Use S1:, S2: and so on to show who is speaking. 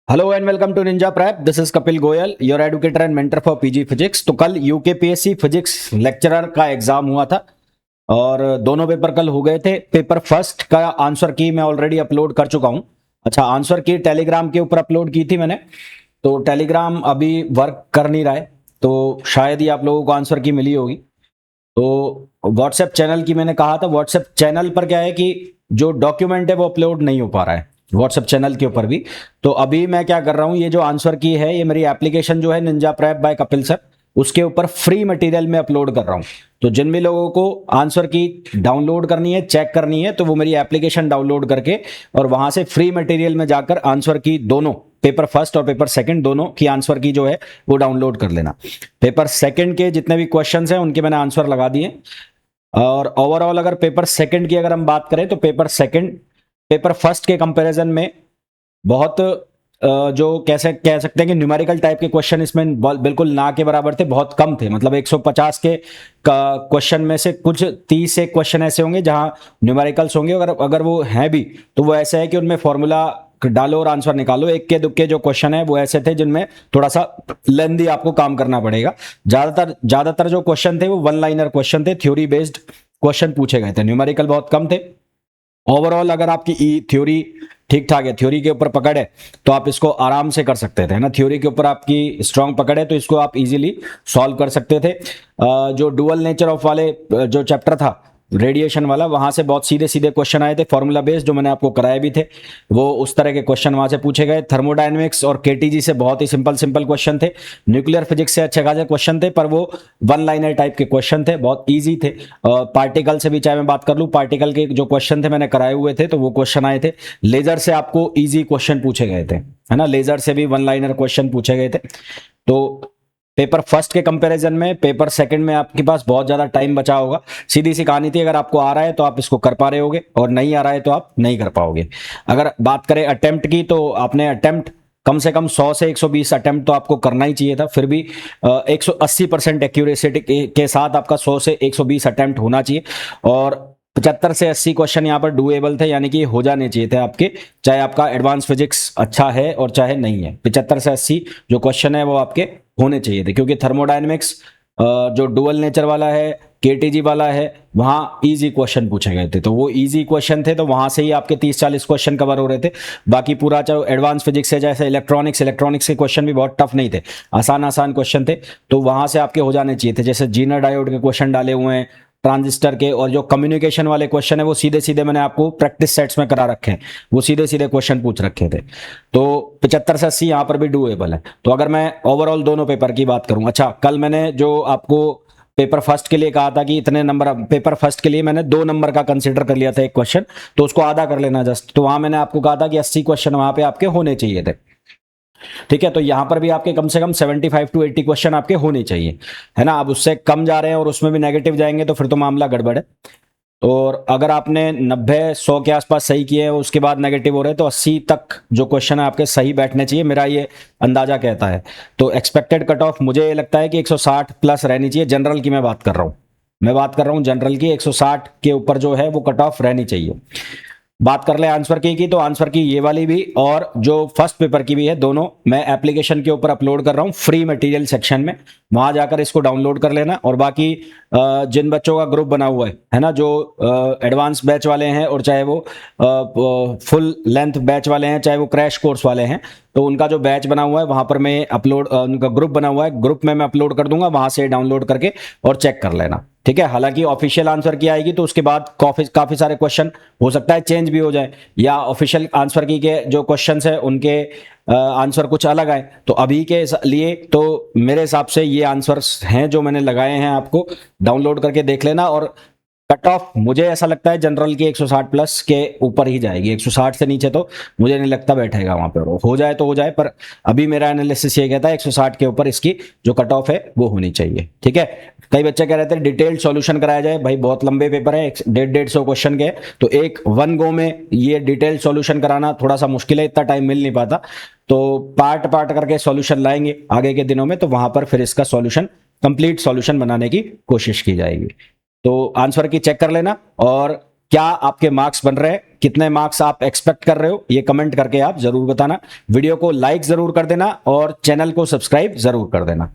S1: Hello and welcome to Ninja Prep. This is Kapil Goyal, your educator and mentor for PG physics. तो कल UKPSC physics lecturer का exam हुआ था और दोनों पेपर कल हो गए थे। पेपर फर्स्ट का आंसर की मैं ऑलरेडी अपलोड कर चुका हूं। अच्छा, आंसर की टेलीग्राम के ऊपर अपलोड की थी मैंने, तो टेलीग्राम अभी वर्क कर नहीं रहा है, तो शायद ही आप लोगों को आंसर की मिली होगी। तो व्हाट्सएप चैनल की मैंने कहा था, व्हाट्सएप चैनल पर क्या है कि जो डॉक्यूमेंट है वो अपलोड नहीं हो पा रहा है व्हाट्सएप चैनल के ऊपर भी। तो अभी मैं क्या कर रहा हूं, ये जो आंसर की है ये मेरी एप्लीकेशन जो है Ninja Prep by Kapil sir, उसके ऊपर फ्री मटेरियल में अपलोड कर रहा हूं। तो जिन भी लोगों को आंसर की डाउनलोड करनी है, चेक करनी है, तो वो मेरी एप्लीकेशन डाउनलोड करके और वहां से फ्री मटेरियल में जाकर आंसर की दोनों, पेपर फर्स्ट और पेपर सेकंड दोनों की आंसर की जो है वो डाउनलोड कर लेना। पेपर सेकंड के जितने भी क्वेश्चंस हैं उनके मैंने आंसर लगा दिए। और ओवरऑल अगर पेपर सेकंड की अगर हम बात करें तो पेपर सेकंड पेपर फर्स्ट के कंपैरिजन में बहुत जो कैसे कह सकते हैं कि न्यूमेरिकल टाइप के क्वेश्चन इसमें बिल्कुल ना के बराबर थे, बहुत कम थे। मतलब 150 के क्वेश्चन में से कुछ 30 से क्वेश्चन ऐसे होंगे जहां न्यूमेरिकल्स होंगे, अगर अगर वो हैं भी तो वो ऐसे है कि उनमें फॉर्मूला डालो और आंसर निकालो। इक्के दुक्के जो क्वेश्चन है वो ऐसे थे जिनमें थोड़ा सा लेंदी आपको काम करना पड़ेगा। ज्यादातर जो क्वेश्चन थे वो वन लाइनर क्वेश्चन थे, थ्योरी बेस्ड क्वेश्चन पूछे गए थे, न्यूमेरिकल बहुत कम थे। ओवरऑल अगर आपकी थ्योरी ठीक ठाक है, थ्योरी के ऊपर पकड़ है, तो आप इसको आराम से कर सकते थे, है ना। थ्योरी के ऊपर आपकी स्ट्रांग पकड़ है तो इसको आप इजीली सॉल्व कर सकते थे। जो डुअल नेचर ऑफ वाले जो चैप्टर था रेडिएशन वाला, वहां से बहुत सीधे सीधे क्वेश्चन आए थे, फॉर्मूला बेस्ड, जो मैंने आपको कराए भी थे। वो उस तरह के क्वेश्चन वहां से पूछे गए। थर्मोडायनेमिक्स और केटीजी से बहुत ही सिंपल सिंपल क्वेश्चन थे। न्यूक्लियर फिजिक्स से अच्छे खासे क्वेश्चन थे, पर वो वन लाइनर टाइप के क्वेश्चन थे, बहुत ईजी थे। पार्टिकल से भी चाहे मैं बात कर लूँ, पार्टिकल के जो क्वेश्चन थे मैंने कराए हुए थे, तो वो क्वेश्चन आए थे। लेजर से आपको ईजी क्वेश्चन पूछे गए थे, है ना, लेजर से भी वन लाइनर क्वेश्चन पूछे गए थे। तो पेपर फर्स्ट के कंपैरिजन में पेपर सेकंड में आपके पास बहुत ज्यादा टाइम बचा होगा। सीधी सी कहानी थी, अगर आपको आ रहा है तो आप इसको कर पा रहे होगे, और नहीं आ रहा है तो आप नहीं कर पाओगे। अगर बात करें अटेम्प्ट की, तो आपने अटेम्प्ट कम से कम 100 से 120 अटेम्प्ट तो आपको करना ही चाहिए था। फिर भी 180% एक्यूरेसी के साथ आपका 100 से 120 अटेम्प्ट होना चाहिए, और 75 से 80 क्वेश्चन यहाँ पर डुएबल थे, यानी कि हो जाने चाहिए थे आपके, चाहे आपका एडवांस फिजिक्स अच्छा है और चाहे नहीं है। 75 से 80 जो क्वेश्चन है वो आपके होने चाहिए थे, क्योंकि थर्मोडायनेमिक्स जो डुअल नेचर वाला है, केटीजी वाला है, वहां इजी क्वेश्चन पूछे गए थे, तो वो इजी क्वेश्चन थे, तो वहां से ही आपके 30-40 क्वेश्चन कवर हो रहे थे। बाकी पूरा चाहे एडवांस फिजिक्स है, जैसे इलेक्ट्रॉनिक्स के क्वेश्चन भी बहुत टफ नहीं थे, आसान आसान क्वेश्चन थे, तो वहां से आपके हो जाने चाहिए थे। जैसे जीनर डायोड के क्वेश्चन डाले हुए हैं, ट्रांजिस्टर के, और जो कम्युनिकेशन वाले क्वेश्चन है वो सीधे सीधे मैंने आपको प्रैक्टिस सेट्स में करा रखे हैं, वो सीधे सीधे क्वेश्चन पूछ रखे थे। तो 75 से 80 यहाँ पर भी डूएबल है। तो अगर मैं ओवरऑल दोनों पेपर की बात करूं, अच्छा, कल मैंने जो आपको पेपर फर्स्ट के लिए कहा था कि इतने नंबर, पेपर फर्स्ट के लिए मैंने 2 नंबर का कंसिडर कर लिया था एक क्वेश्चन, तो उसको आधा कर लेना जस्ट। तो वहां मैंने आपको कहा था कि 80 क्वेश्चन वहां पे आपके होने चाहिए थे, ठीक है। तो यहां पर भी आपके कम से कम 75 to 80 क्वेश्चन आपके होने चाहिए, है ना। अब उससे कम जा रहे हैं और उसमें भी नेगेटिव जाएंगे तो फिर तो मामला गड़बड़ है। और अगर आपने 90-100 के आसपास सही किए हैं, उसके बाद नेगेटिव हो रहे हैं, तो 80 तक जो क्वेश्चन है आपके सही बैठने चाहिए, मेरा ये अंदाजा कहता है। तो एक्सपेक्टेड कट ऑफ मुझे लगता है कि 160 प्लस रहनी चाहिए। जनरल की मैं बात कर रहा हूं जनरल की 160 के ऊपर जो है वो कट ऑफ रहनी चाहिए। बात कर ले आंसर की तो आंसर की ये वाली भी और जो फर्स्ट पेपर की भी है, दोनों मैं एप्लीकेशन के ऊपर अपलोड कर रहा हूँ फ्री मटेरियल सेक्शन में, वहां जाकर इसको डाउनलोड कर लेना। और बाकी जिन बच्चों का ग्रुप बना हुआ है ना, जो एडवांस बैच वाले हैं और चाहे वो फुल लेंथ बैच वाले हैं, चाहे वो क्रैश कोर्स वाले हैं, तो उनका जो बैच बना हुआ है वहां पर मैं अपलोड, उनका ग्रुप बना हुआ है, ग्रुप में मैं अपलोड कर दूंगा, वहां से डाउनलोड करके और चेक कर लेना, ठीक है। हालांकि ऑफिशियल आंसर की आएगी तो उसके बाद काफी सारे क्वेश्चन हो सकता है चेंज भी हो जाए, या ऑफिशियल आंसर की के जो क्वेश्चंस है उनके आंसर कुछ अलग आए। तो अभी के लिए तो मेरे हिसाब से ये आंसर्स हैं जो मैंने लगाए हैं, आपको डाउनलोड करके देख लेना। और कट ऑफ मुझे ऐसा लगता है जनरल की 160 प्लस के ऊपर ही जाएगी, 160 से नीचे तो मुझे नहीं लगता बैठेगा वहां पर। हो जाए तो हो जाए, पर अभी मेरा एनालिसिस ये कहता है 160 के ऊपर इसकी जो कट ऑफ है वो होनी चाहिए, ठीक है। कई बच्चे कह रहे थे डिटेल्ड सॉल्यूशन कराया जाए, भाई बहुत लंबे पेपर है, 150-150 क्वेश्चन के, तो एक वन गो में ये डिटेल्ड सॉल्यूशन कराना थोड़ा सा मुश्किल है, इतना टाइम मिल नहीं पाता। तो पार्ट पार्ट करके सॉल्यूशन लाएंगे आगे के दिनों में, तो वहां पर फिर इसका सॉल्यूशन, कंप्लीट सॉल्यूशन बनाने की कोशिश की जाएगी। तो आंसर की चेक कर लेना, और क्या आपके मार्क्स बन रहे हैं, कितने मार्क्स आप एक्सपेक्ट कर रहे हो, ये कमेंट करके आप जरूर बताना। वीडियो को लाइक जरूर कर देना और चैनल को सब्सक्राइब जरूर कर देना।